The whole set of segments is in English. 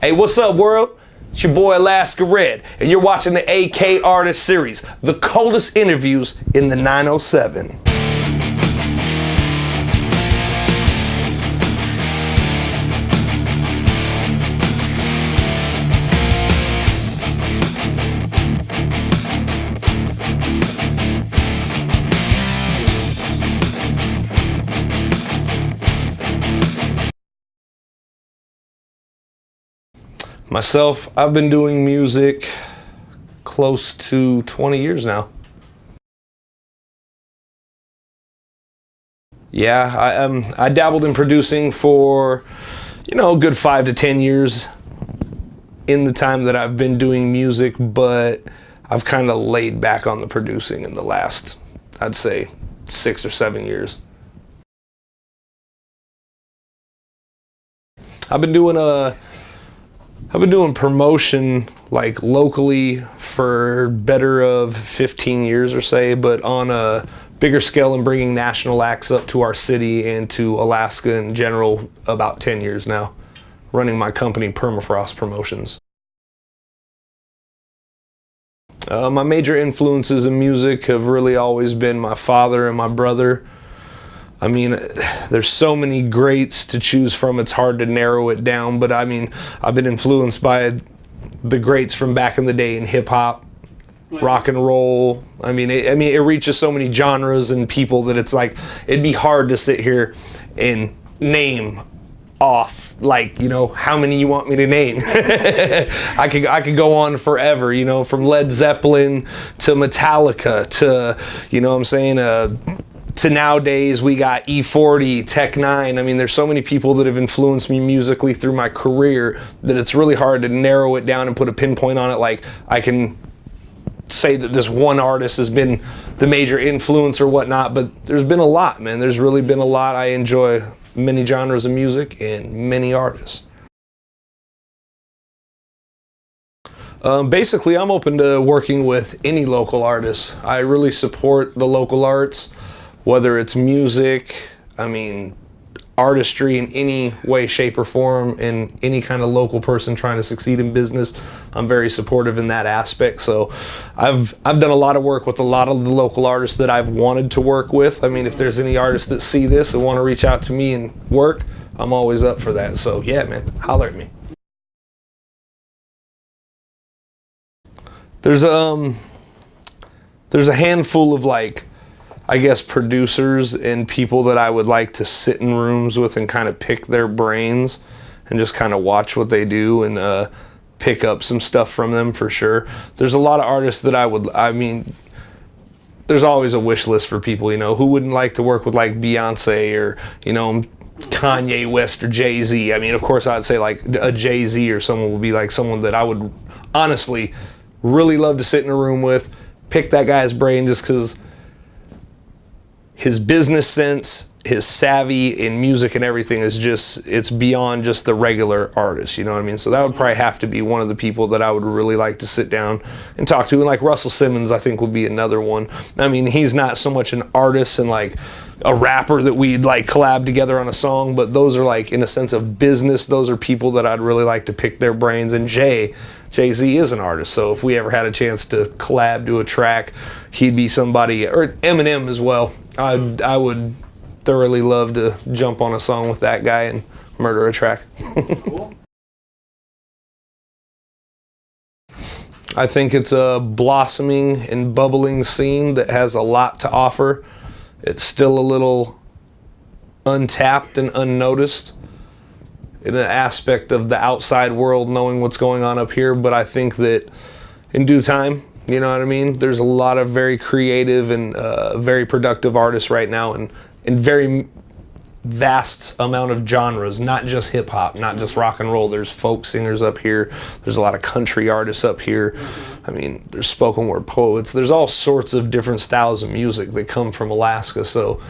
Hey, what's up, world? It's your boy Alaskan, and you're watching the AK Artist Series, the coldest interviews in the 907. Myself, I've been doing music close to 20 years now. Yeah, I dabbled in producing for, a good 5 to 10 years in the time that I've been doing music, but I've kind of laid back on the producing in the last, I'd say, 6 or 7 years. I've been doing promotion like locally for better of 15 years or so, but on a bigger scale and bringing national acts up to our city and to Alaska in general about 10 years now, running my company Permafrost Promotions. My major influences in music have really always been my father and my brother. I mean, there's so many greats to choose from, it's hard to narrow it down, but I mean, I've been influenced by the greats from back in the day in hip-hop, rock and roll. I mean, it reaches so many genres and people that it's like, it'd be hard to sit here and name off, how many you want me to name. I could go on forever, from Led Zeppelin to Metallica to, to nowadays we got E40, Tech 9. I mean, there's so many people that have influenced me musically through my career that it's really hard to narrow it down and put a pinpoint on it. Like, I can say that this one artist has been the major influence or whatnot, but there's been a lot, man. There's really been a lot. I enjoy many genres of music and many artists. Basically, I'm open to working with any local artists. I really support the local arts. Whether it's music, artistry in any way, shape, or form, and any kind of local person trying to succeed in business, I'm very supportive in that aspect. So I've done a lot of work with a lot of the local artists that I've wanted to work with. I mean, if there's any artists that see this and want to reach out to me and work, I'm always up for that. So yeah, man, holler at me. There's a handful of producers and people that I would like to sit in rooms with and kind of pick their brains and just kind of watch what they do and pick up some stuff from them for sure. There's a lot of artists that there's always a wish list for people, who wouldn't like to work with like Beyonce or, Kanye West or Jay-Z. I mean, of course I'd say like a Jay-Z or someone would be like someone that I would honestly really love to sit in a room with, pick that guy's brain just because his business sense, his savvy in music and everything is it's beyond just the regular artist, you know what I mean? So that would probably have to be one of the people that I would really like to sit down and talk to. And like Russell Simmons, I think would be another one. I mean, he's not so much an artist and like a rapper that we'd like collab together on a song, but those are like, in a sense of business, those are people that I'd really like to pick their brains. And Jay-Z is an artist, so if we ever had a chance to collab, do a track, he'd be somebody, or Eminem as well. I would thoroughly love to jump on a song with that guy and murder a track. Cool. I think it's a blossoming and bubbling scene that has a lot to offer. It's still a little untapped and unnoticed in an aspect of the outside world knowing what's going on up here, but I think that in due time, you know what I mean? There's a lot of very creative and very productive artists right now and very vast amount of genres, not just hip hop, not just rock and roll. There's folk singers up here. There's a lot of country artists up here. I mean, there's spoken word poets. There's all sorts of different styles of music that come from Alaska. So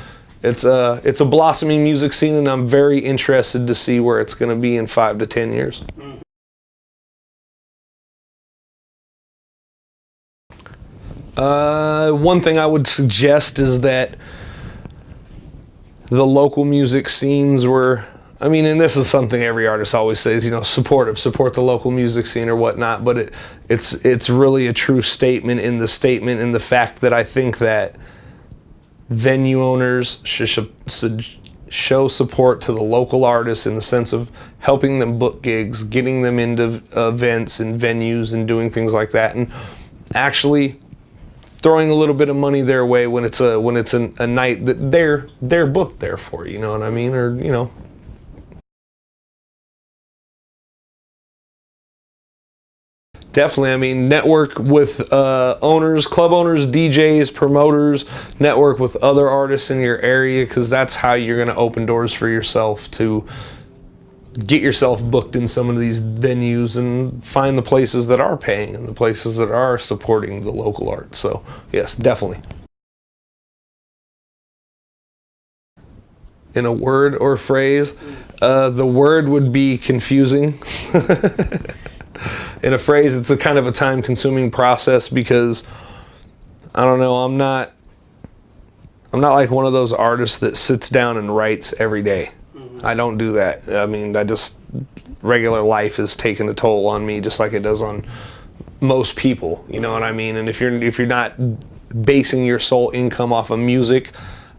it's a blossoming music scene, and I'm very interested to see where it's going to be in 5 to 10 years. One thing I would suggest is that the local music scenes were I mean, and this is something every artist always says, you know, support the local music scene or whatnot, but it's really a true statement in the fact that I think that venue owners should show support to the local artists in the sense of helping them book gigs, getting them into events and venues and doing things like that, and actually throwing a little bit of money their way when it's a night that they're booked there for, you know what I mean? Or, you know. Definitely, I mean, network with owners, club owners, DJs, promoters, network with other artists in your area, because that's how you're going to open doors for yourself to get yourself booked in some of these venues and find the places that are paying and the places that are supporting the local art. So, yes, definitely. In a word or phrase, the word would be confusing. In a phrase, it's a kind of a time-consuming process because, I don't know, I'm not like one of those artists that sits down and writes every day. I don't do that. I mean, regular life has taken a toll on me just like it does on most people, you know what I mean? And if you're not basing your sole income off of music,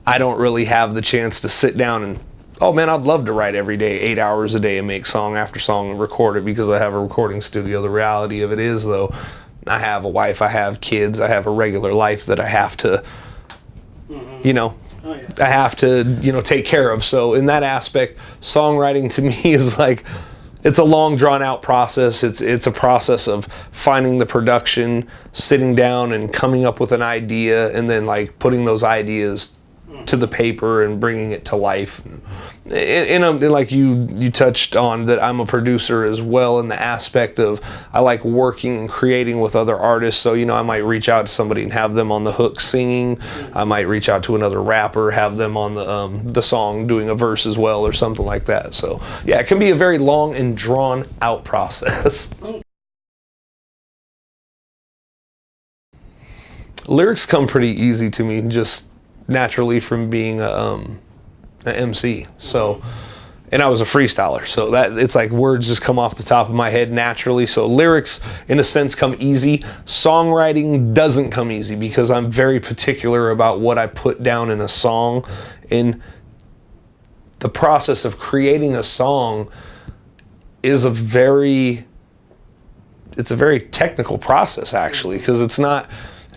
I don't really have the chance to sit down and, oh man, I'd love to write every day, 8 hours a day, and make song after song and record it because I have a recording studio. The reality of it is, though, I have a wife, I have kids, I have a regular life that I have to, you know, I have to, you know, take care of. So in that aspect, songwriting to me is like, it's a long drawn out process. It's a process of finding the production, sitting down and coming up with an idea, and then like putting those ideas to the paper and bringing it to life. And like you touched on, that I'm a producer as well, in the aspect of I like working and creating with other artists. So, you know, I might reach out to somebody and have them on the hook singing. I might reach out to another rapper, have them on the song doing a verse as well, or something like that. So yeah, it can be a very long and drawn out process. Lyrics come pretty easy to me, just naturally from being an MC. So, and I was a freestyler, so that it's like words just come off the top of my head naturally. So lyrics, in a sense, come easy. Songwriting doesn't come easy because I'm very particular about what I put down in a song. In the process of creating a song is a very technical process, actually, because it's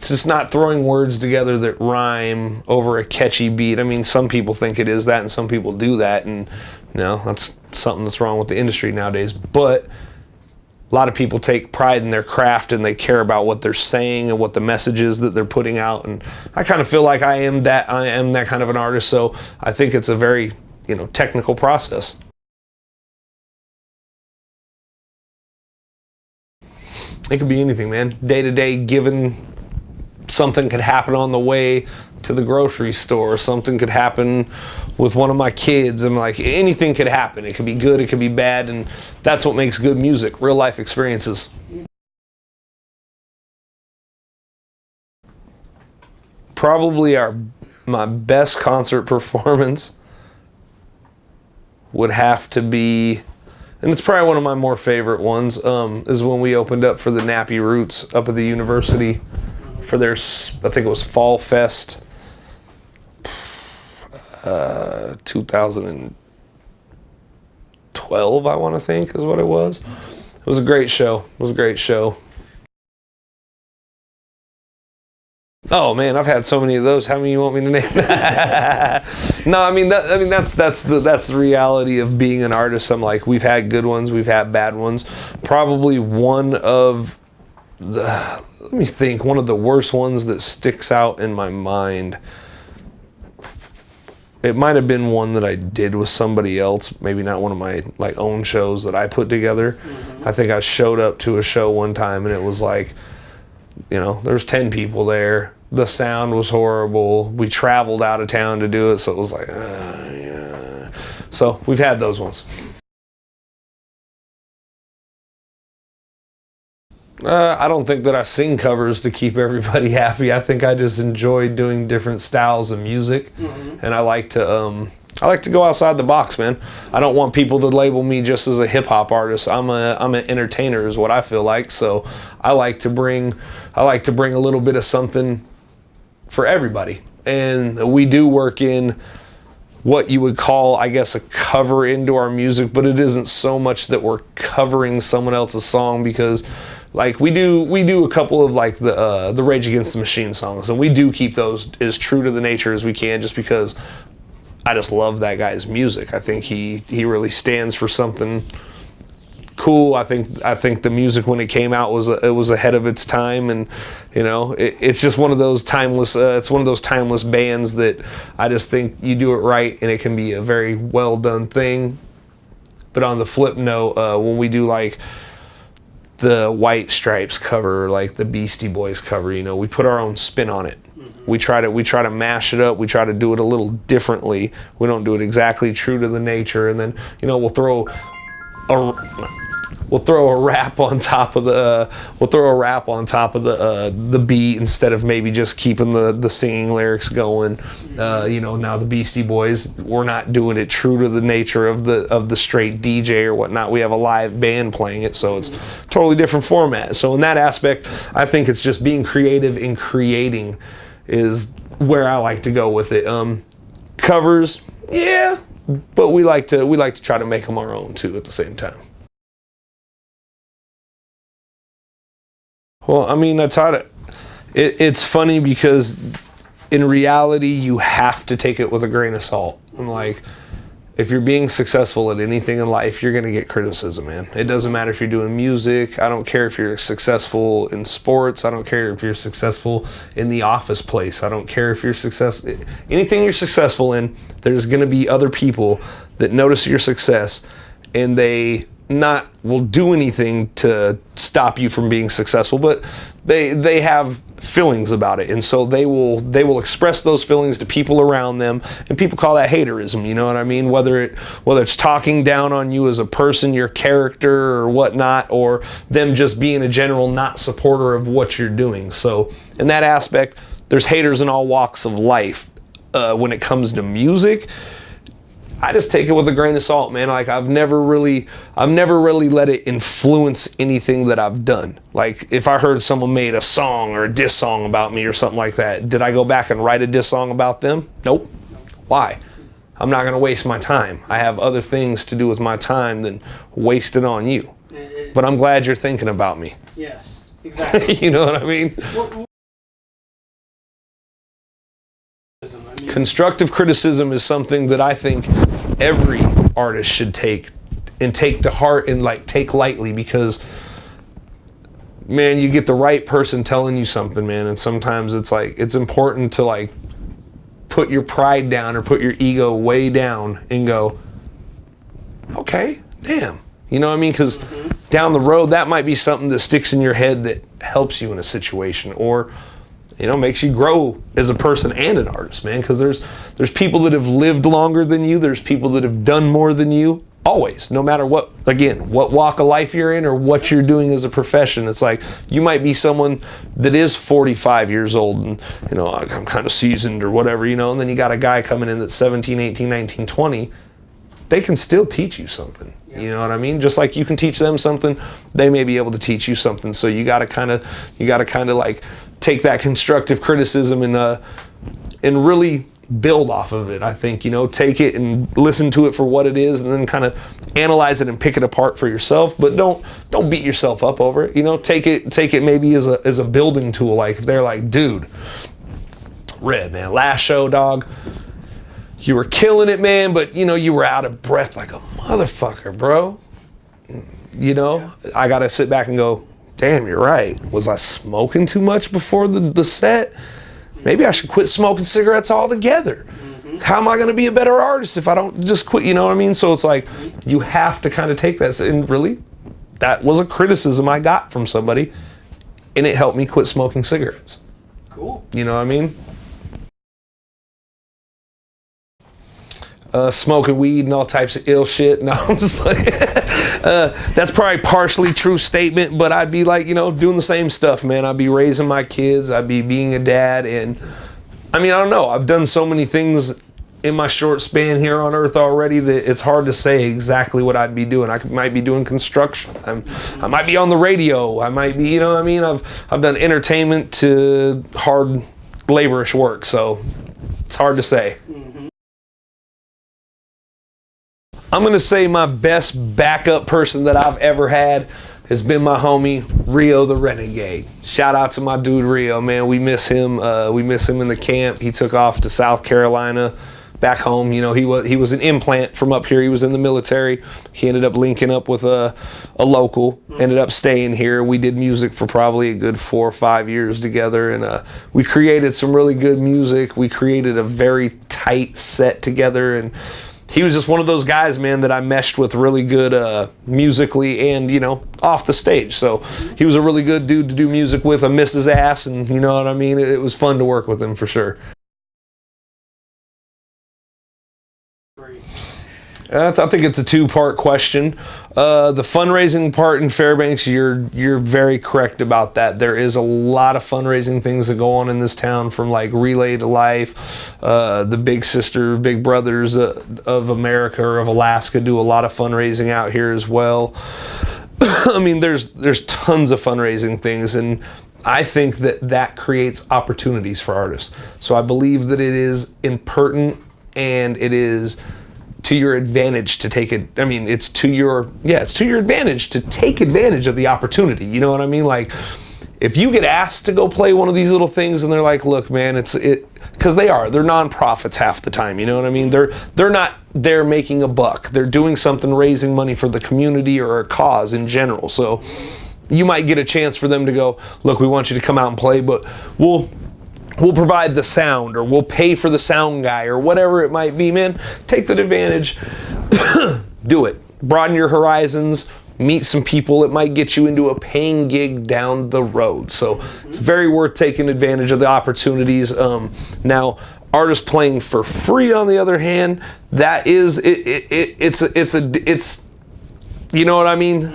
just not throwing words together that rhyme over a catchy beat. I mean, some people think it is that, and some people do that, and you know, that's something that's wrong with the industry nowadays. But a lot of people take pride in their craft, and they care about what they're saying and what the message is that they're putting out. And I kind of feel like I am that kind of an artist. So I think it's a very, you know, technical process. It could be anything, man. Day to day, given. Something could happen on the way to the grocery store. Something could happen with one of my kids. And like, anything could happen. It could be good, it could be bad, and that's what makes good music, real life experiences. Probably my best concert performance would have to be, and it's probably one of my more favorite ones, is when we opened up for the Nappy Roots up at the university. For their, I think it was Fall Fest, 2012, I want to think is what it was. It was a great show. Oh man, I've had so many of those. How many you want me to name? No, that's the reality of being an artist. I'm like, we've had good ones, we've had bad ones. Probably one of the, let me think, one of the worst ones that sticks out in my mind. It might have been one that I did with somebody else, maybe not one of my like own shows that I put together. I think I showed up to a show one time and it was like, you know, there's 10 people there. The sound was horrible. We traveled out of town to do it, so it was like, yeah. So we've had those ones. I don't think that I sing covers to keep everybody happy. I think I just enjoy doing different styles of music, and I like to I like to go outside the box, man. I don't want people to label me just as a hip hop artist. I'm an entertainer is what I feel like. So I like to bring a little bit of something for everybody. And we do work in what you would call, I guess, a cover into our music, but it isn't so much that we're covering someone else's song, because like we do a couple of like the Rage Against the Machine songs, and we do keep those as true to the nature as we can, just because I just love that guy's music. I think he really stands for something cool. I think the music when it came out was ahead of its time, and you know, it's just one of those timeless. It's one of those timeless bands that I just think you do it right, and it can be a very well done thing. But on the flip note, when we do like the White Stripes cover, like the Beastie Boys cover, you know, we put our own spin on it. We try to mash it up. We try to do it a little differently. We don't do it exactly true to the nature, and then, you know, we'll throw a rap on top of the the beat, instead of maybe just keeping the singing lyrics going. You know, now the Beastie Boys, we're not doing it true to the nature of the straight DJ or whatnot. We have a live band playing it, so it's totally different format. So in that aspect, I think it's just being creative in creating is where I like to go with it. Covers, yeah, but we like to try to make them our own too at the same time. Well, I mean, that's how it's funny, because in reality, you have to take it with a grain of salt. And like, if you're being successful at anything in life, you're going to get criticism, man. It doesn't matter if you're doing music. I don't care if you're successful in sports. I don't care if you're successful in the office place. I don't care if you're successful. Anything you're successful in, there's going to be other people that notice your success, and they will do anything to stop you from being successful, but they have feelings about it, and so they will express those feelings to people around them, and people call that haterism, you know what I mean? Whether it's talking down on you as a person, your character or whatnot, or them just being a general not supporter of what you're doing. So in that aspect, there's haters in all walks of life. When it comes to music, I just take it with a grain of salt, man. Like, I've never really let it influence anything that I've done. Like, if I heard someone made a song or a diss song about me or something like that, did I go back and write a diss song about them? Nope. Why? I'm not going to waste my time. I have other things to do with my time than waste it on you. But I'm glad you're thinking about me. Yes, exactly. You know what I mean? Constructive criticism is something that I think every artist should take to heart and like take lightly, because man, you get the right person telling you something, man, and sometimes it's like it's important to like put your pride down or put your ego way down and go, okay, damn, you know what I mean? Because down the road, that might be something that sticks in your head that helps you in a situation, or you know, makes you grow as a person and an artist, man. Because there's people that have lived longer than you. There's people that have done more than you. Always, no matter what walk of life you're in or what you're doing as a profession. It's like, you might be someone that is 45 years old and, you know, I'm kind of seasoned or whatever, you know, and then you got a guy coming in that's 17, 18, 19, 20. They can still teach you something. You know what I mean? Just like you can teach them something, they may be able to teach you something. So you got to kind of like take that constructive criticism and really build off of it. I think, you know, take it and listen to it for what it is, and then kind of analyze it and pick it apart for yourself. But don't beat yourself up over it. You know, take it maybe as a building tool. Like if they're like, dude, Red, man, last show, dog, you were killing it, man, but you know, you were out of breath like a motherfucker, bro. You know, I gotta sit back and go, damn, you're right. Was I smoking too much before the set? Maybe I should quit smoking cigarettes altogether. How am I gonna be a better artist if I don't just quit, you know what I mean? So it's like, you have to kind of take that, and really, that was a criticism I got from somebody, and it helped me quit smoking cigarettes. Cool. You know what I mean? Smoking weed and all types of ill shit. No, I'm just like, that's probably partially true statement, but I'd be like, you know, doing the same stuff, man. I'd be raising my kids. I'd be being a dad. And I mean, I don't know. I've done so many things in my short span here on Earth already that it's hard to say exactly what I'd be doing. I might be doing construction. I might be on the radio. I might be, you know what I mean? I've done entertainment to hard laborish work, so it's hard to say. I'm gonna say my best backup person that I've ever had has been my homie Rio the Renegade. Shout out to my dude Rio, man. We miss him. We miss him in the camp. He took off to South Carolina, back home. You know, he was an implant from up here. He was in the military. He ended up linking up with a local. Ended up staying here. We did music for probably a good 4 or 5 years together, and we created some really good music. We created a very tight set together, and he was just one of those guys, man, that I meshed with really good musically and, you know, off the stage. So he was a really good dude to do music with. I miss his ass, and you know what I mean? It was fun to work with him for sure. I think it's a 2-part question. The fundraising part in Fairbanks, you're very correct about that. There is a lot of fundraising things that go on in this town, from like Relay to Life, the Big Sister, Big Brothers of America or of Alaska do a lot of fundraising out here as well. I mean, there's tons of fundraising things, and I think that creates opportunities for artists. So I believe that it is important, and it is to your advantage to take it. I mean, it's to your advantage to take advantage of the opportunity. You know what I mean? Like, if you get asked to go play one of these little things and they're like, look, man, because they're nonprofits half the time. You know what I mean? They're not there making a buck. They're doing something, raising money for the community or a cause in general. So you might get a chance for them to go, look, we want you to come out and play, but we'll provide the sound, or we'll pay for the sound guy, or whatever it might be, man. Take that advantage. Do it. Broaden your horizons. Meet some people. It might get you into a paying gig down the road. So it's very worth taking advantage of the opportunities. Now, artists playing for free, on the other hand, that is, it's you know what I mean?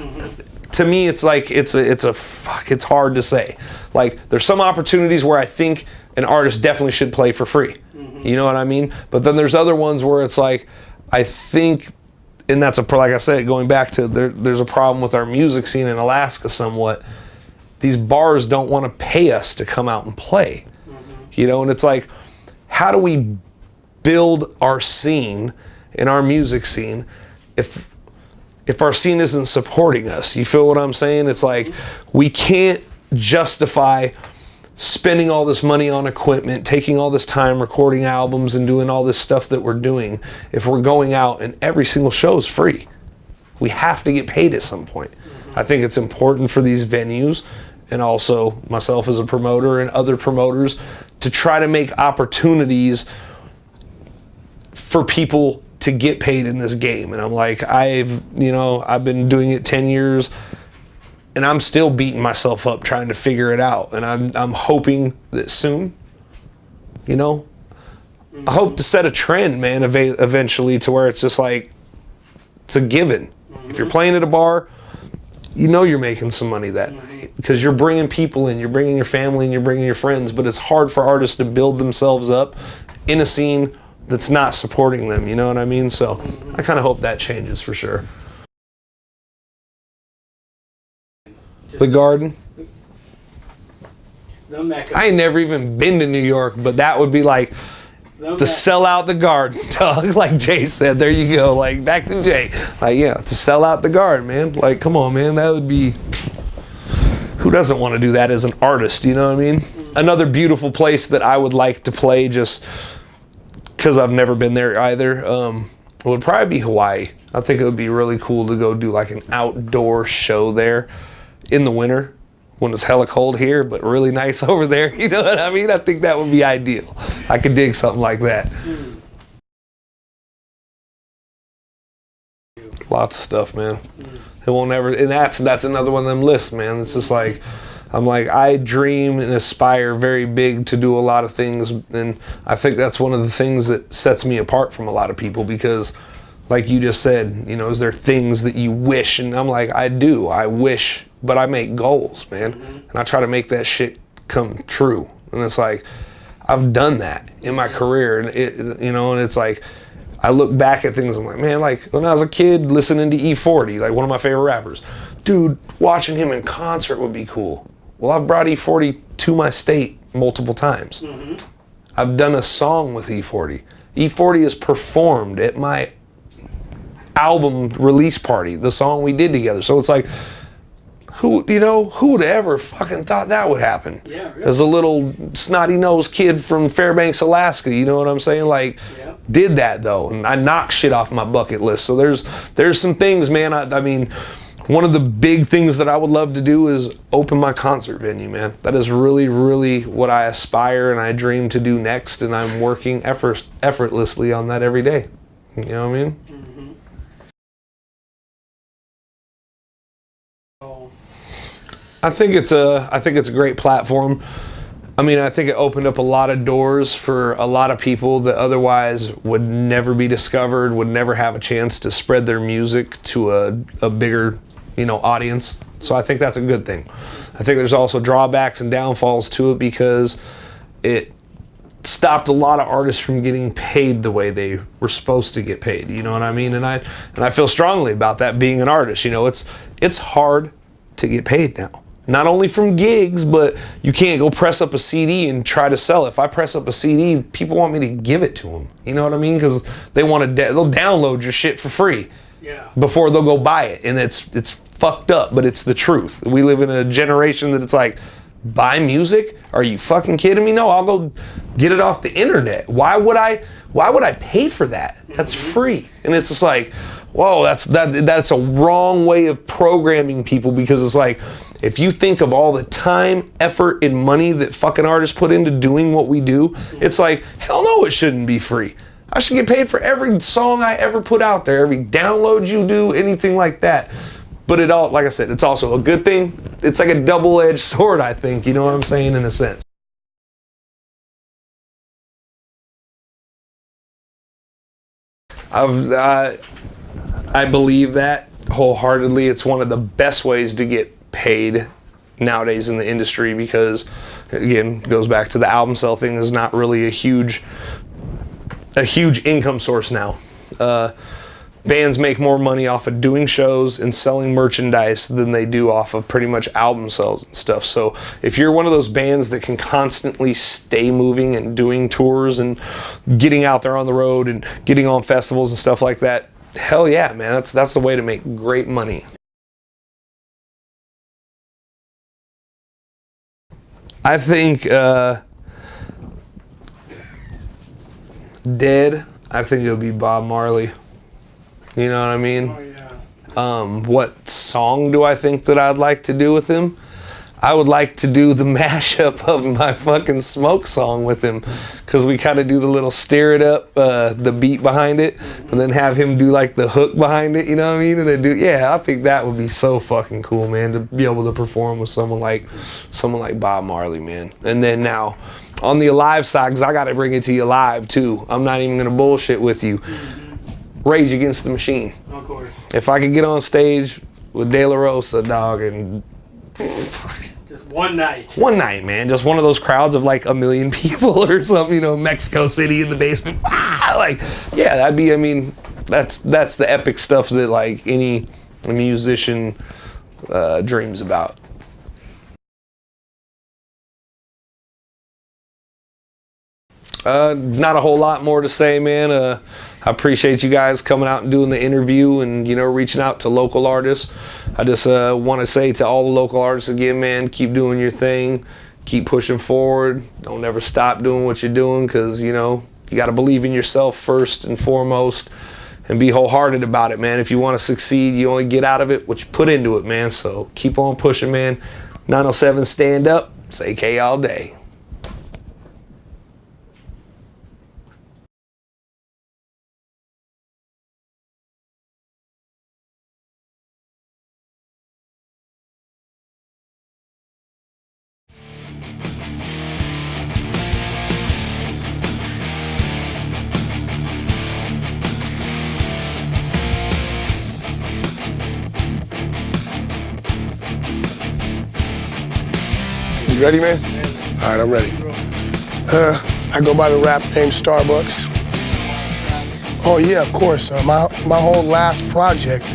To me, it's like, it's hard to say. Like, there's some opportunities where I think an artist definitely should play for free. You know what I mean? But then there's other ones where it's like, I think, and that's like I said, going back to there's a problem with our music scene in Alaska somewhat. These bars don't want to pay us to come out and play. You know, and it's like, how do we build our scene and our music scene if our scene isn't supporting us? You feel what I'm saying? It's like, we can't justify spending all this money on equipment, taking all this time recording albums and doing all this stuff that we're doing if we're going out and every single show is free. We have to get paid at some point. I think it's important for these venues, and also myself as a promoter and other promoters, to try to make opportunities for people to get paid in this game. And I'm like, I've been doing it 10 years, and I'm still beating myself up trying to figure it out. And I'm hoping that soon, you know, I hope to set a trend, man, eventually, to where it's just like, it's a given. If you're playing at a bar, you know you're making some money that night, because you're bringing people in, you're bringing your family, and you're bringing your friends. But it's hard for artists to build themselves up in a scene that's not supporting them, you know what I mean? So I kind of hope that changes for sure. The Garden. I ain't never even been to New York, but that would be like to sell out the Garden, dog. Like Jay said, there you go. Like, back to Jay. Like, yeah, to sell out the Garden, man. Like, come on, man. That would be, who doesn't want to do that as an artist, you know what I mean? Another beautiful place that I would like to play, just because I've never been there either, would probably be Hawaii. I think it would be really cool to go do like an outdoor show there in the winter when it's hella cold here, but really nice over there. You know what I mean? I think that would be ideal. I could dig something like that. Lots of stuff, man. It won't ever, and that's another one of them lists, man. It's just like, I'm like, I dream and aspire very big to do a lot of things, and I think that's one of the things that sets me apart from a lot of people, because like you just said, you know, is there things that you wish? And I'm like, I do. I wish, but I make goals, man. And I try to make that shit come true. And it's like, I've done that in my career, and and it's like, I look back at things, I'm like, man, like when I was a kid listening to E40, like one of my favorite rappers, dude, watching him in concert would be cool. Well, I've brought E40 to my state multiple times. Mm-hmm. I've done a song with E40. E40 is performed at my album release party, the song we did together. So it's like, who would ever fucking thought that would happen? Yeah, really. As a little snotty-nosed kid from Fairbanks, Alaska, you know what I'm saying? Like, did that though, and I knocked shit off my bucket list. So there's some things, man. I mean, one of the big things that I would love to do is open my concert venue, man. That is really, really what I aspire and I dream to do next, and I'm working effortlessly on that every day. You know what I mean? Mm-hmm. Oh. I think it's a great platform. I mean, I think it opened up a lot of doors for a lot of people that otherwise would never be discovered, would never have a chance to spread their music to a bigger, audience. So I think that's a good thing. I think there's also drawbacks and downfalls to it because it stopped a lot of artists from getting paid the way they were supposed to get paid. You know what I mean? And I feel strongly about that being an artist. It's hard to get paid now. Not only from gigs, but you can't go press up a CD and try to sell it. If I press up a CD, people want me to give it to them. You know what I mean? Because they want to, they'll download your shit for free before they'll go buy it. And it's fucked up, but it's the truth. We live in a generation that it's like, buy music? Are you fucking kidding me? No, I'll go get it off the internet. Why would I pay for that? That's free. And it's just like, whoa, that's a wrong way of programming people, because it's like, if you think of all the time, effort, and money that fucking artists put into doing what we do, it's like, hell no, it shouldn't be free. I should get paid for every song I ever put out there, every download you do, anything like that. But like I said, it's also a good thing. It's like a double-edged sword, I think, you know what I'm saying, in a sense. I believe that wholeheartedly. It's one of the best ways to get paid nowadays in the industry, because again, it goes back to the album sell thing is not really a huge income source now. Bands make more money off of doing shows and selling merchandise than they do off of pretty much album sales and stuff. So if you're one of those bands that can constantly stay moving and doing tours and getting out there on the road and getting on festivals and stuff like that, hell yeah, man, that's the way to make great money. I think dead, I think it would be Bob Marley. You know what I mean? Oh, yeah. What song do I think that I'd like to do with him? I would like to do the mashup of my fucking Smoke song with him, because we kind of do the little steer it up, the beat behind it, and then have him do like the hook behind it, you know what I mean? And then I think that would be so fucking cool, man, to be able to perform with someone like Bob Marley, man. And then now, on the Alive side, because I got to bring it to you live too. I'm not even going to bullshit with you. Rage Against the Machine. Of course. If I could get on stage with De La Rosa, dog, and just one night. One night, man. Just one of those crowds of like 1 million people or something, Mexico City in the basement. That'd be, that's the epic stuff that like any musician dreams about. Not a whole lot more to say, man. I appreciate you guys coming out and doing the interview and, reaching out to local artists. I just want to say to all the local artists again, man, keep doing your thing. Keep pushing forward. Don't ever stop doing what you're doing, because, you got to believe in yourself first and foremost and be wholehearted about it, man. If you want to succeed, you only get out of it what you put into it, man. So keep on pushing, man. 907 stand up. Say K all day. You ready, man? All right, I'm ready. I go by the rap name Starbucks. Oh yeah, of course. My whole last project,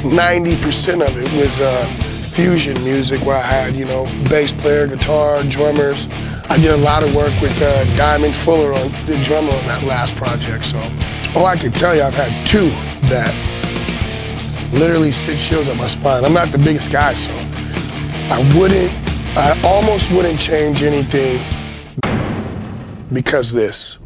90% of it was fusion music where I had, you know, bass player, guitar, drummers. I did a lot of work with Diamond Fuller on the drummer on that last project. So, I can tell you I've had two that literally sit chills up my spine. I'm not the biggest guy, so I almost wouldn't change anything because of this.